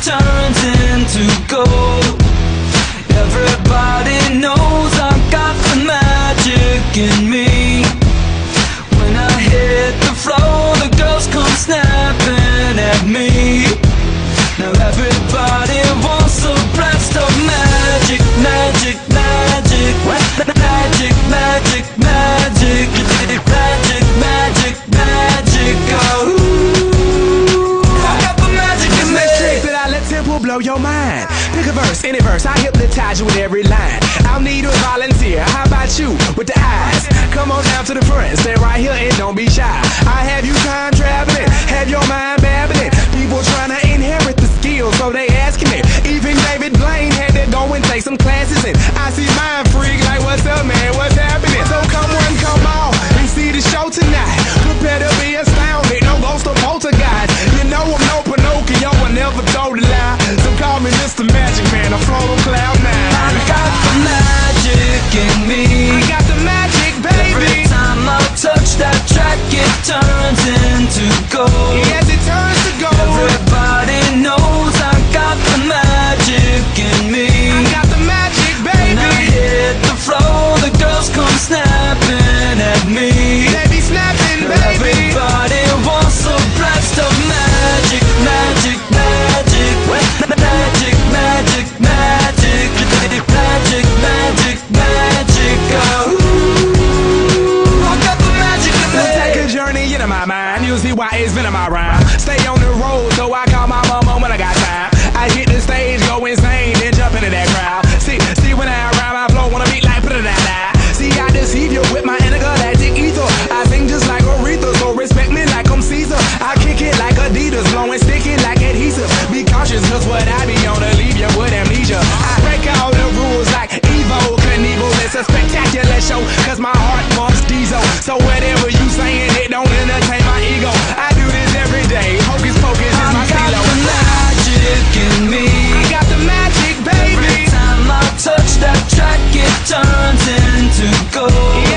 turns into gold. Everybody knows I got the magic in me. When I hit the floor, the girls come snapping at me. Now everybody wants a blast of magic, magic, magic, magic, magic, magic, magic, magic, magic. Oh, I got the magic in me. Let's take that outlet tempo, blow your mind. Pick a verse, any verse, I hypnotize you with every line. I'll need a volunteer, how about you with the eyes? Come on down to the front, stay right here and don't be shy. I have you time traveling, have your mind babbling. People trying to inherit the skills, so they asking me. Even David Blaine had to go and take some classes in. I see mind freak like, what's up man, what's happening? So come on, come on, and see the show tonight. Prepare to be astounded, no ghost or poltergeist. You know I'm no Pinocchio, I never told a lie. So call me Mr. Magic Man, I float on cloud nine. I got the magic in me. I got the magic, baby. Every time I touch that track, it turns into gold. Yes, it turns to gold. Everybody knows I got the magic in me. I got the magic, baby. When I hit the floor, the girls come snapping at me. They be snapping, baby. Everybody wants a blast of magic, magic, magic, magic, magic, magic, magic, magic, magic. Oh, I got the magic in me. Take a journey into my mind. You'll see why it's been in my rhyme. Stay on the road, so I call my mama when I got time. I hit the stage, go insane, then jump into that crowd. See when I rhyme, I flow on a beat like da-da-da-da. See, I deceive you with my intergalactic ether. I sing just like Aretha, so respect me like I'm Caesar. I kick it like Adidas, blowing sticky like adhesive. Be cautious, cause what I be on to leave you with amnesia. I break all the rules like Evo Knievel. It's a spectacular show, cause my heart pumps diesel. So whatever you saying, it don't entertain my ego. I do this every day, hocus pocus is my I got stilo. the magic in me. I got the magic, baby. Every time I touch that track, it turns into gold.